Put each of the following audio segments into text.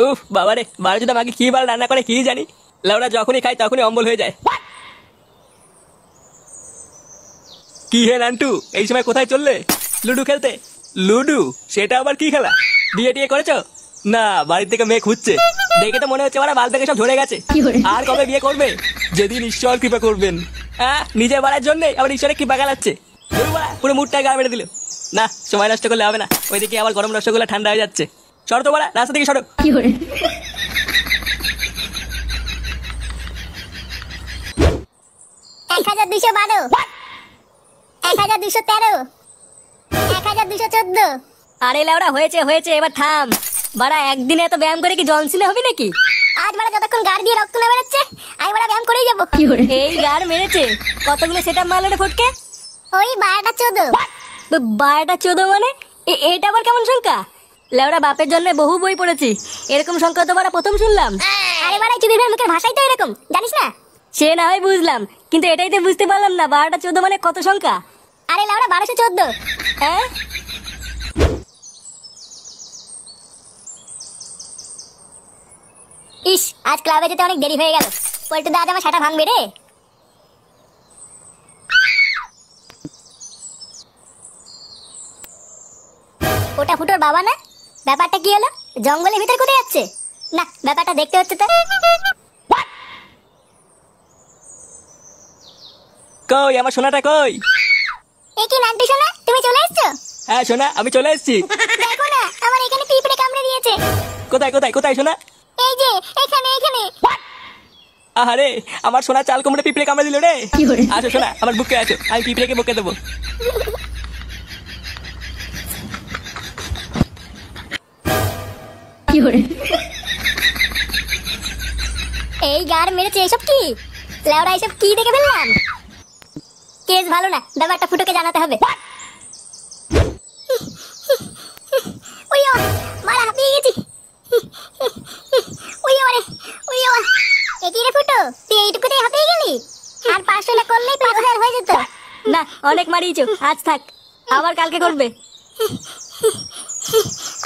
উফ বাবারে, বারোচোদা মাকে কি বার রান্না করে কি জানি, লেওরা যখনই খাই তখনই অম্বল হয়ে যায়। কি হে নান্টু, এই সময় কোথায় চললে? লুডু খেলতে? লুডু? সেটা আবার কি খেলা? বিয়ে টিয়ে করেছো? না, বাড়ির থেকে মেয়ে খুঁজছে। দেখে তো মনে হচ্ছে ওরা বাল থেকে সব ঝরে গেছে। আর কবে বিয়ে করবে? যেদিন ঈশ্বর কৃপা করবেন। হ্যাঁ, নিজের বাড়ার জন্য আবার ঈশ্বরের কৃপা গালাচ্ছে। পুরো মুডটা গা মেরে দিল। না, সময় নষ্ট করলে হবে না, ওইদিকে আবার গরম রসগোল্লা ঠান্ডা হয়ে যাচ্ছে। সরো তো বাড়া, রাস্তা থেকে সরো। 1212, 1213, 1214। আরে লেওড়া, হয়েছে হয়েছে, এবার থাম। বাড়া, একদিনে এত ব্যায়াম করে কি জনসিনে হবে নাকি? আজ বাড়া যতক্ষণ গাড় দিয়ে রক্ত না বেরোচ্ছে, আমি বাড়া ব্যায়াম করেই যাবো। এই গার মেরেছে? কতগুলো সেটা মারলো রে ফটকে? ওই 12টা 14। 12টা 14 মানে? এটা আবার কেমন সংখ্যা? লেওড়া, বাপের জন্য বহু বই পড়েছি, এরকম সংখ্যা তো বাড়া প্রথম শুনলাম। আরে বাড়া, চুদির ভাই মুখের ভাষাই তো এরকম, জানিস না? সে না হয় বুঝলাম, কিন্তু এটাই তো বুঝতে পারলাম না 12টা 14 মানে কত সংখ্যা? আরে লেওড়া, 1214। হ্যাঁ? ইস, আজ ক্লাবে যেতে অনেক দেরি হয়ে গেল। পল্টুদা আজ আমার সেটা ভাঙবে রে। ওটা ফুটোর বাবা না? ব্যাপারটা কি হলো? জঙ্গলের ভিতর কোথায় যাচ্ছে? না, ব্যাপারটা দেখতে হচ্ছে তো। কই আমার সোনাটা কই? এ কি নান্টু সোনা, তুমি চলে এসেছো? হ্যাঁ সোনা, আমি চলে এসেছি। দেখো না, আমার এখানে পিঁপড়ে কামড়ে দিয়েছে। কোথায় কোথায় কোথায় সোনা? এই যে এখানে এখানে। আহারে, আমার সোনা চাল কুমড়ে পিঁপড়ে কামড়ে দিল রে। আসো সোনা, আমার বুকে আসো, আমি পিঁপড়েকে বুকে দেবো। এই গার মেরেছে, এসব কি? লেওড়া, এসব কি দেখে ফেললাম? কেস ভালো না, ব্যাপারটা ফুটোকে জানাতে হবে। ওইও মারা, হাঁপিয়ে গেছি। ওইও রে, ওইও। একই রে ফুটো, তুই এইটুকুতেই হাঁপিয়ে গেলি? আর 500 না করলেই 5000 হয়ে যেত। না, অনেক মারিয়েছো, আজ থাক, আবার কালকে করবে।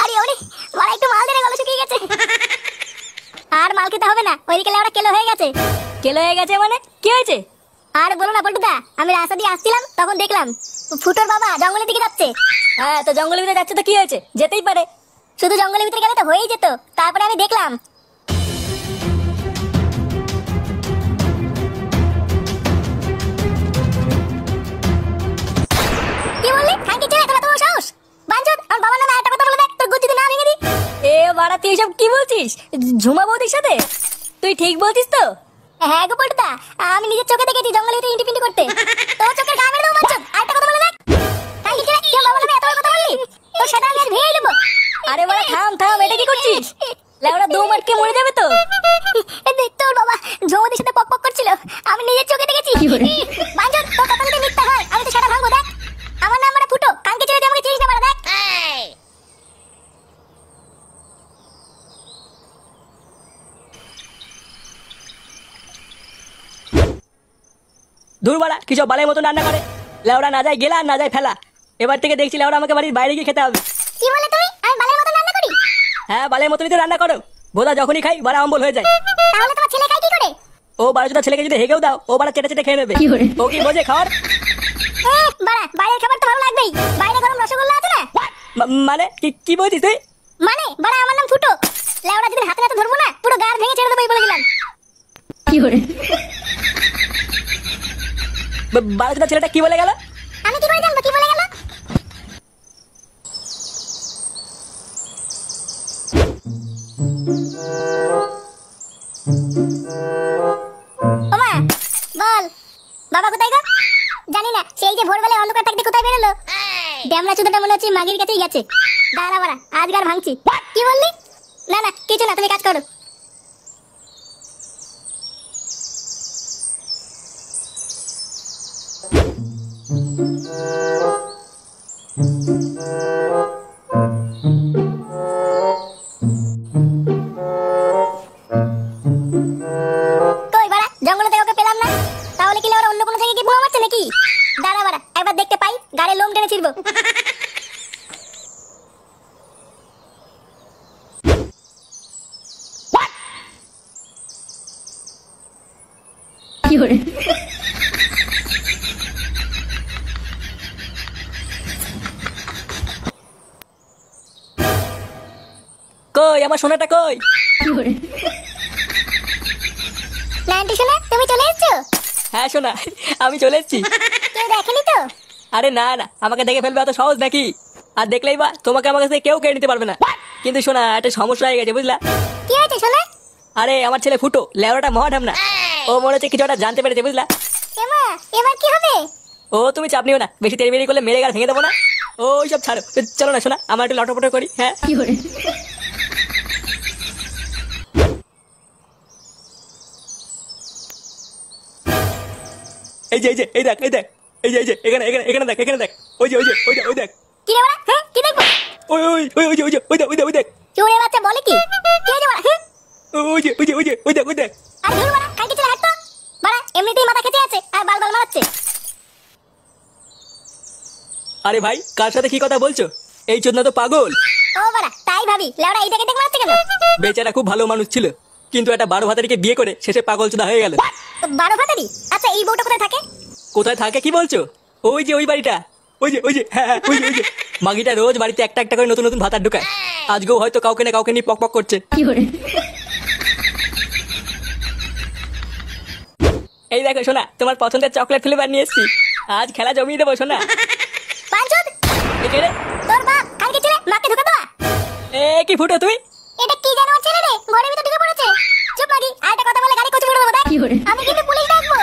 আরে ওরে মারা, একটু মাল দে, গলা শুকিয়ে গেছে। আর মাল খেতে হবে না, ওইদিকে লেওড়া কেলো হয়ে গেছে। কেলো হয়ে গেছে মানে? কি হয়েছে? আর বলো না পল্টুদা, আমি রাস্তা দিয়ে আসছিলাম, তখন দেখলাম ফুটোর বাবা জঙ্গলের দিকে যাচ্ছে। হ্যাঁ, তো জঙ্গলের ভিতরে যাচ্ছে তো কি হয়েছে? যেতেই পারে। শুধু জঙ্গলের ভিতরে গেলে তো হয়েই যেত, তারপরে আমি দেখলাম। কি বললি? খাঙ্কি ছেলে, তোরা তোমার সাহস? বাঞ্চোদ, আমার বাবার নামে একটা কথা বলে দেখ, তোর গুচ্ছিতে না ভেঙে দি। এ বাড়া, তুই এসব কি বলছিস? ঝুমা বৌদির সাথে? তুই ঠিক বলছিস তো? হ্যাঁ গো পল্টুদা, আমি নিজের চোখে দেখেছি জঙ্গলের ভিতরে ইন্টি পিন্টি করতে। তোর চোখের গা মেরে দেবো বাঞ্চোদ, আরেকটা কথা বলে দেখ। খাঙ্কি ছেলে, তুই বাবার নামে এত বড় কথা বললি? তোর সেটা আমি আজ ভেঙে দেবো। আরে বাড়া, থাম থাম, এটা কি করছিস? লেওড়া, দম আটকে মরে যাবে তো। তোর বাবা জমদির সাথে পক পক করছিল, আমি নিজের চোখে দেখেছি। বাঞ্চোদ, তোর কথা যদি মিথ্যা হয়, আমি তো সেটা ভাঙবো। দেখ, আমার নাম মানে ফুটো, কানকে ছেড়ে দিয়ে আমাকে চিনিস না মারা। দেখ, ধুর বাড়া, কিসব বালের মতো রান্না করে। লেওড়া, না যায় গেলা, না যায় ফেলা। এবার থেকে দেখছি লেওড়া আমাকে বাড়ির বাইরে গিয়ে খেতে হবে। কি বলে তুমি? আমি বালের মতো রান্না করি? হ্যাঁ, বালের মতনই তো রান্না করো। ভোদা যখনই খাই বাড়া অম্বল হয়ে যায়। তাহলে তোমার ছেলে খায় কি করে? ও বারোচোদা ছেলেকে যদি হেগেও দাও, ও বাড়া চেটে চেটে খেয়ে নেবে। ও কি বোঝে খাওয়ার? বাড়া, বাইরের খাবার তো ভালো লাগবেই। বাইরে গরম রসগোল্লা আছে না? মানে কি বলছিস তুই? মানে বাড়া, আমার নাম ফুটো। লেওড়া, যদি হাতে নাতে ধরবো না, পুরো গার ভেঙে ছেড়ে দেবো, এই বলে দিলাম। বারোচোদা ছেলেটা কি বলে গেল? আমি কি করে জানবো কি বলে গেল? ওমা, বল বাবা কোথায় গো? জানি না, সেই যে ভোরবেলায় অন্ধকার থাকতে কোথায় বেরোলো। ড্যামরা চুদাটা মনে হচ্ছে মাগির কাছেই গেছে। দাঁড়া বাড়া, আজকার ভাঙছি। কি বললি? না না, কিছু না, তুমি কাজ করো। কই বাড়া, জঙ্গলে থেকে ওকে পেলাম না। তাহলে কি ওরা অন্য কোনো জায়গায় কি বোমা মারছে নাকি? দাঁড়া বাড়া, একবার দেখতে পাই, গাড়ির লোম টেনে ছিড়বো। কই আমার সোনাটা কই? নাইনটি শোনা, তুমি চলে এসছো? হ্যাঁ সোনা, আমি চলে এসেছি। কেউ দেখেনি তো? আরে না না, আমাকে দেখে ফেলবে অত সহজ নাকি? আর দেখলেই বা তোমাকে আমার কাছে কেউ কেড়ে নিতে পারবে না। কিন্তু শোনা, একটা সমস্যা হয়ে গেছে বুঝলা? কি হয়েছে শোনা? আরে আমার ছেলে ফুটো লেওড়াটা মহাঢাম না, ও মনে হচ্ছে কিছু একটা জানতে পেরেছে বুঝলা? এমা, এবার কি হবে? ও তুমি চাপ নিও না, বেশি তেড়ি করলে মেরে গা ভেঙে দেবো না। ও সব ছাড়ো, চলো না শোনা, আমার একটু লটপটো করি। হ্যাঁ এই যে এই যে এই দেখ এই দেখ, এই যে এই যে এখানে এখানে এখানে দেখ, এখানে দেখ, ওই যে ওই যে ওই যে ওই দেখ, কি রে বড়া? হ্যাঁ, কি দেখবো? ওই ওই ওই ওই যে ওই যে ওই দেখ ওই দেখ ওই দেখ, চোরে বাচ্চা বলে কি? কি হয়েছে বড়া? হ্যাঁ? ওই যে ওই যে ওই যে ওই দেখ ওই দেখ। আর ধুর বড়া, কালকে চলে হাঁটতো। বড়া এমনিতেই মাথা খেতে আছে আর বাল বাল মারাচ্ছে। আরে ভাই, কার সাথে কি কথা বলছো? এই চোদনা তো পাগল। ও বড়া, তাই ভাবি লেওড়া এইটাকে দেখ মারাচ্ছে কেন? বেচারা খুব ভালো মানুষ ছিল, কিন্তু একটা 12 ভাতারিকে বিয়ে করে শেষে পাগল চোদা হয়ে গেল। 12 ভাতারি? আচ্ছা এই বউটা কোথায় থাকে? কোথায় থাকে কি বলছো? ওই যে ওই বাড়িটা, ওই যে ওই যে হ্যাঁ হ্যাঁ, ওই যে ওই যে মাগিটা রোজ বাড়িতে একটা একটা করে নতুন নতুন ভাতার ঢোকায়। আজকেও হয়তো কাউকে না কাউকে নিয়ে পক পক করছে। এই দেখো শোনা, তোমার পছন্দের চকলেট ফ্লেভার নিয়ে এসেছি, আজ খেলা জমিয়ে দেবো শোনা। পাঁচুদ, এ কে রে? তোর বাপ কালকে ছেলে মাকে ধোকা দেওয়া। এ কি ফুটো তুই? এটা কি জানো ছেলে রে, ঘরের ভিতর ঢুকে পড়েছে। চুপ মাগি, আর একটা কথা বলে গাড়ি কচু করে দেবো দেখ। আমি কিন্তু পুলিশ ডাকবো।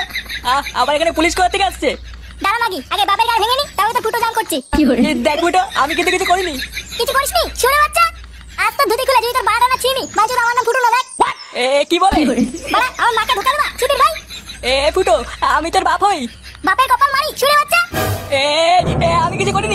আবার এখানে পুলিশ কোথা থেকে আসছে? দাঁড়া মাগি, আগে বাপের গাড়ি ভেঙে নি, তারপর তো ফুটো জাম করছি। এ দেখ ফুটো, আমি কিন্তু কিছু করিনি। কিছু করিসনি শুনে বাচ্চা? আজ তো ধুতি খুলে যদি তোর বাড়া না ছিনি, বাজুদ আমার নাম ফুটো না দেখ। এ কি বলে? বাড়া আমার মাকে ধোকা দেবা ছুটির ভাই। এ ফুটো, আমি তোর বাপ হই। বাপের কপাল মারি শুনে বাচ্চা। এ আমি কিছু করি